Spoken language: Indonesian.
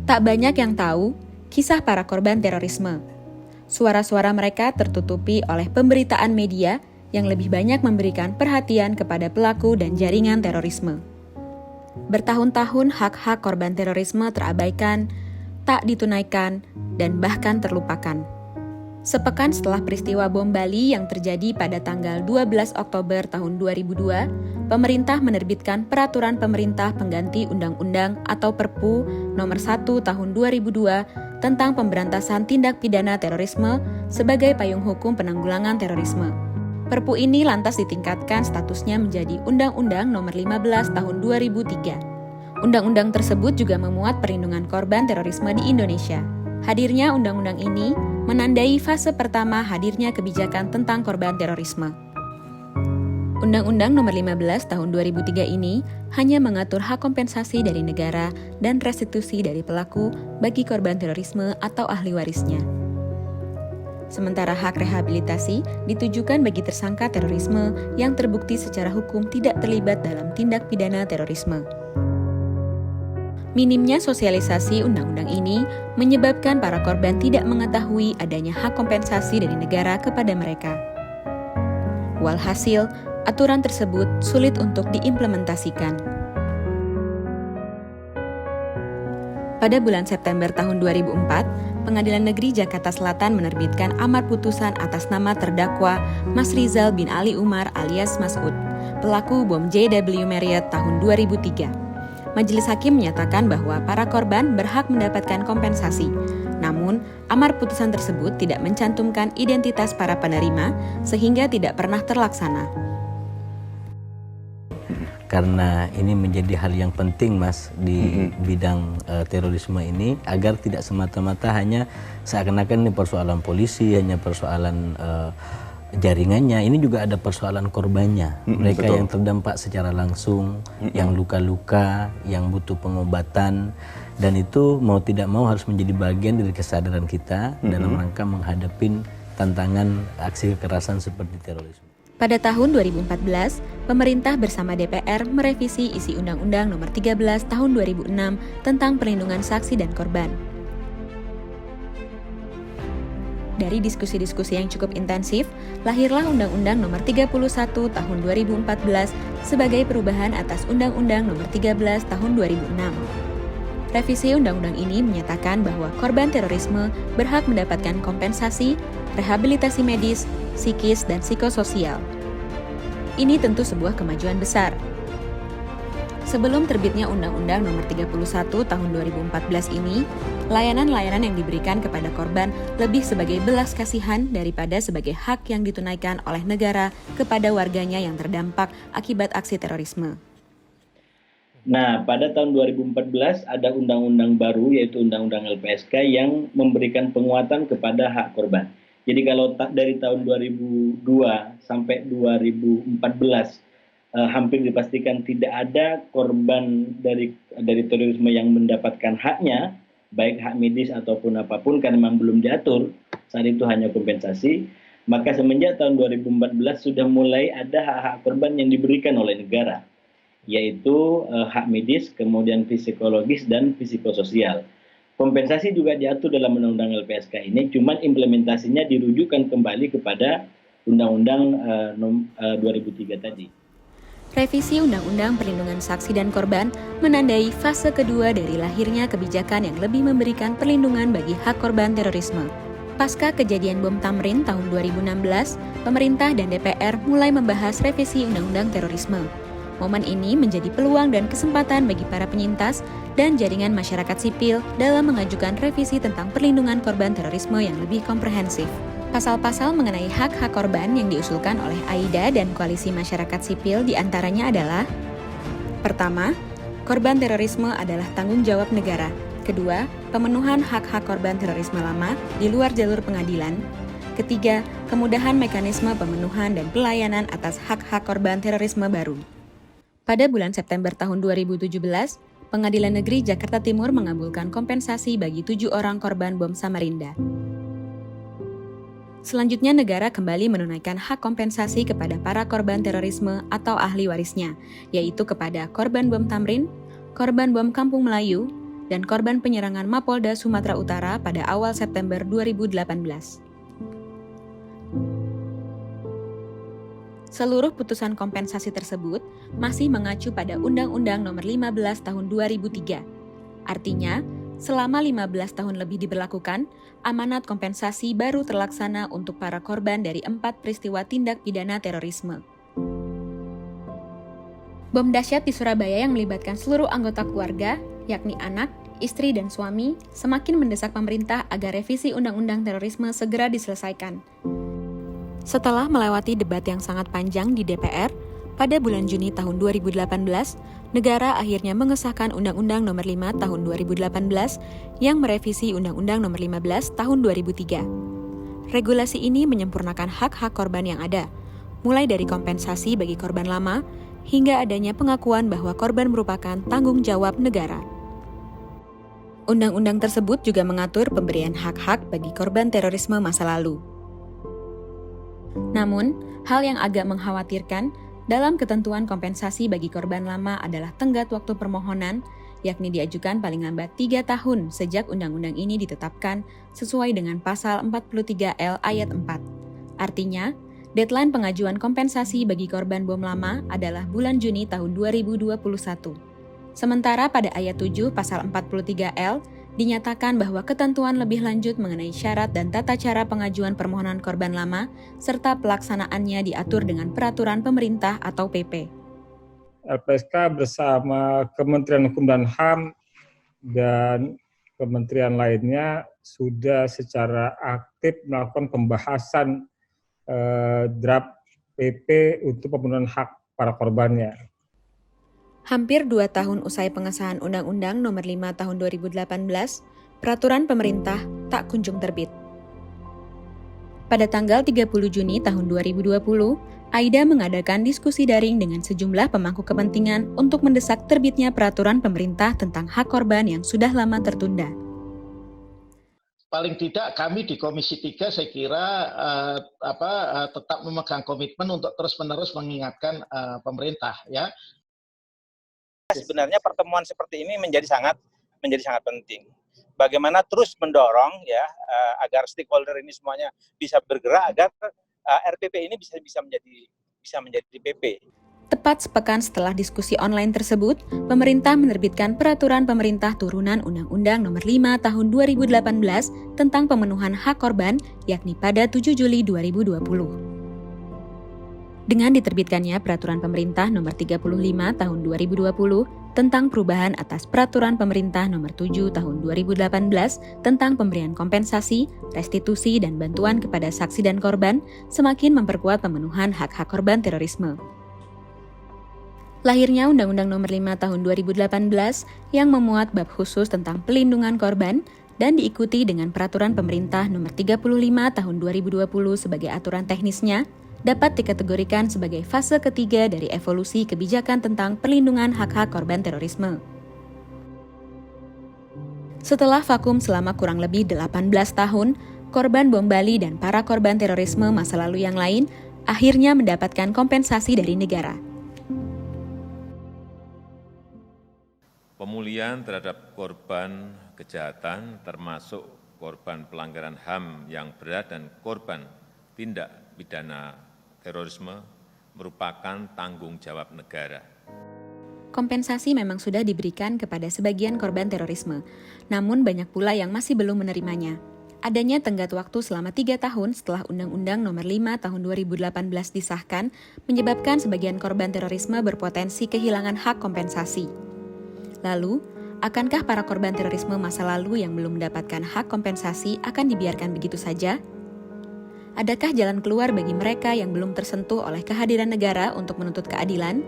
Tak banyak yang tahu kisah para korban terorisme. Suara-suara mereka tertutupi oleh pemberitaan media yang lebih banyak memberikan perhatian kepada pelaku dan jaringan terorisme. Bertahun-tahun hak-hak korban terorisme terabaikan, tak ditunaikan, dan bahkan terlupakan. Sepekan setelah peristiwa bom Bali yang terjadi pada tanggal 12 Oktober tahun 2002, pemerintah menerbitkan Peraturan Pemerintah Pengganti Undang-Undang atau Perpu Nomor 1 Tahun 2002 tentang Pemberantasan Tindak Pidana Terorisme sebagai payung hukum penanggulangan terorisme. Perpu ini lantas ditingkatkan statusnya menjadi Undang-Undang Nomor 15 Tahun 2003. Undang-undang tersebut juga memuat perlindungan korban terorisme di Indonesia. Hadirnya undang-undang ini menandai fase pertama hadirnya kebijakan tentang korban terorisme. Undang-Undang Nomor 15 Tahun 2003 ini hanya mengatur hak kompensasi dari negara dan restitusi dari pelaku bagi korban terorisme atau ahli warisnya. Sementara hak rehabilitasi ditujukan bagi tersangka terorisme yang terbukti secara hukum tidak terlibat dalam tindak pidana terorisme. Minimnya sosialisasi undang-undang ini menyebabkan para korban tidak mengetahui adanya hak kompensasi dari negara kepada mereka. Walhasil, aturan tersebut sulit untuk diimplementasikan. Pada bulan September tahun 2004, Pengadilan Negeri Jakarta Selatan menerbitkan amar putusan atas nama terdakwa Mas Rizal bin Ali Umar alias Mas'ud, pelaku bom JW Marriott tahun 2003. Majelis Hakim menyatakan bahwa para korban berhak mendapatkan kompensasi. Namun, amar putusan tersebut tidak mencantumkan identitas para penerima sehingga tidak pernah terlaksana. Karena ini menjadi hal yang penting, Mas, di bidang terorisme ini, agar tidak semata-mata hanya seakan-akan ini persoalan polisi, hanya persoalan jaringannya, ini juga ada persoalan korbannya. Mereka betul. yang terdampak secara langsung, yang luka-luka, yang butuh pengobatan, dan itu mau tidak mau harus menjadi bagian dari kesadaran kita dalam rangka menghadapi tantangan aksi kekerasan seperti terorisme. Pada tahun 2014, pemerintah bersama DPR merevisi isi Undang-Undang Nomor 13 Tahun 2006 tentang perlindungan saksi dan korban. Dari diskusi-diskusi yang cukup intensif, lahirlah Undang-Undang Nomor 31 Tahun 2014 sebagai perubahan atas Undang-Undang Nomor 13 Tahun 2006. Revisi undang-undang ini menyatakan bahwa korban terorisme berhak mendapatkan kompensasi, rehabilitasi medis, psikis, dan psikososial. Ini tentu sebuah kemajuan besar. Sebelum terbitnya Undang-Undang Nomor 31 Tahun 2014 ini, layanan-layanan yang diberikan kepada korban lebih sebagai belas kasihan daripada sebagai hak yang ditunaikan oleh negara kepada warganya yang terdampak akibat aksi terorisme. Nah, pada tahun 2014 ada undang-undang baru yaitu Undang-Undang LPSK yang memberikan penguatan kepada hak korban. Jadi kalau dari tahun 2002 sampai 2014 hampir dipastikan tidak ada korban dari terorisme yang mendapatkan haknya, baik hak medis ataupun apapun, karena memang belum diatur, saat itu hanya kompensasi. Maka semenjak tahun 2014 sudah mulai ada hak-hak korban yang diberikan oleh negara, yaitu hak medis, kemudian psikologis dan psikososial. Kompensasi juga diatur dalam Undang-Undang LPSK ini, cuman implementasinya dirujukan kembali kepada Undang-Undang 2003 tadi. Revisi Undang-Undang Perlindungan Saksi dan Korban menandai fase kedua dari lahirnya kebijakan yang lebih memberikan perlindungan bagi hak korban terorisme. Pasca kejadian bom Tamrin tahun 2016, pemerintah dan DPR mulai membahas revisi Undang-Undang Terorisme. Momen ini menjadi peluang dan kesempatan bagi para penyintas dan jaringan masyarakat sipil dalam mengajukan revisi tentang perlindungan korban terorisme yang lebih komprehensif. Pasal-pasal mengenai hak-hak korban yang diusulkan oleh AIDA dan Koalisi Masyarakat Sipil diantaranya adalah: pertama, korban terorisme adalah tanggung jawab negara. Kedua, pemenuhan hak-hak korban terorisme lama di luar jalur pengadilan. Ketiga, kemudahan mekanisme pemenuhan dan pelayanan atas hak-hak korban terorisme baru. Pada bulan September tahun 2017, Pengadilan Negeri Jakarta Timur mengabulkan kompensasi bagi 7 orang korban bom Samarinda. Selanjutnya, negara kembali menunaikan hak kompensasi kepada para korban terorisme atau ahli warisnya, yaitu kepada korban bom Tamrin, korban bom Kampung Melayu, dan korban penyerangan Mapolda Sumatera Utara pada awal September 2018. Seluruh putusan kompensasi tersebut masih mengacu pada Undang-Undang Nomor 15 Tahun 2003. Artinya, selama 15 tahun lebih diberlakukan, amanat kompensasi baru terlaksana untuk para korban dari 4 peristiwa tindak pidana terorisme. Bom dahsyat di Surabaya yang melibatkan seluruh anggota keluarga, yakni anak, istri, dan suami, semakin mendesak pemerintah agar revisi Undang-Undang Terorisme segera diselesaikan. Setelah melewati debat yang sangat panjang di DPR, pada bulan Juni tahun 2018, negara akhirnya mengesahkan Undang-Undang Nomor 5 Tahun 2018 yang merevisi Undang-Undang Nomor 15 Tahun 2003. Regulasi ini menyempurnakan hak-hak korban yang ada, mulai dari kompensasi bagi korban lama, hingga adanya pengakuan bahwa korban merupakan tanggung jawab negara. Undang-undang tersebut juga mengatur pemberian hak-hak bagi korban terorisme masa lalu. Namun, hal yang agak mengkhawatirkan dalam ketentuan kompensasi bagi korban lama adalah tenggat waktu permohonan, yakni diajukan paling lambat 3 tahun sejak undang-undang ini ditetapkan sesuai dengan pasal 43L ayat 4. Artinya, deadline pengajuan kompensasi bagi korban bom lama adalah bulan Juni tahun 2021. Sementara pada ayat 7 pasal 43L dinyatakan bahwa ketentuan lebih lanjut mengenai syarat dan tata cara pengajuan permohonan korban lama serta pelaksanaannya diatur dengan peraturan pemerintah atau PP. LPSK bersama Kementerian Hukum dan HAM dan kementerian lainnya sudah secara aktif melakukan pembahasan draft PP untuk pemenuhan hak para korbannya. Hampir 2 tahun usai pengesahan Undang-Undang Nomor 5 Tahun 2018, peraturan pemerintah tak kunjung terbit. Pada tanggal 30 Juni tahun 2020, AIDA mengadakan diskusi daring dengan sejumlah pemangku kepentingan untuk mendesak terbitnya peraturan pemerintah tentang hak korban yang sudah lama tertunda. Paling tidak kami di Komisi 3 saya kira tetap memegang komitmen untuk terus-menerus mengingatkan pemerintah ya. Sebenarnya pertemuan seperti ini menjadi sangat penting. Bagaimana terus mendorong ya agar stakeholder ini semuanya bisa bergerak agar RPP ini bisa menjadi PP. Tepat sepekan setelah diskusi online tersebut, pemerintah menerbitkan peraturan pemerintah turunan Undang-Undang Nomor 5 Tahun 2018 tentang pemenuhan hak korban, yakni pada 7 Juli 2020. Dengan diterbitkannya Peraturan Pemerintah Nomor 35 Tahun 2020 tentang perubahan atas Peraturan Pemerintah Nomor 7 Tahun 2018 tentang pemberian kompensasi, restitusi, dan bantuan kepada saksi dan korban semakin memperkuat pemenuhan hak-hak korban terorisme. Lahirnya Undang-Undang Nomor 5 Tahun 2018 yang memuat bab khusus tentang pelindungan korban dan diikuti dengan Peraturan Pemerintah Nomor 35 Tahun 2020 sebagai aturan teknisnya, dapat dikategorikan sebagai fase ketiga dari evolusi kebijakan tentang perlindungan hak-hak korban terorisme. Setelah vakum selama kurang lebih 18 tahun, korban bom Bali dan para korban terorisme masa lalu yang lain akhirnya mendapatkan kompensasi dari negara. Pemulihan terhadap korban kejahatan termasuk korban pelanggaran HAM yang berat dan korban tindak pidana terorisme merupakan tanggung jawab negara. Kompensasi memang sudah diberikan kepada sebagian korban terorisme, namun banyak pula yang masih belum menerimanya. Adanya tenggat waktu selama 3 tahun setelah Undang-Undang Nomor 5 Tahun 2018 disahkan, menyebabkan sebagian korban terorisme berpotensi kehilangan hak kompensasi. Lalu, akankah para korban terorisme masa lalu yang belum mendapatkan hak kompensasi akan dibiarkan begitu saja? Adakah jalan keluar bagi mereka yang belum tersentuh oleh kehadiran negara untuk menuntut keadilan?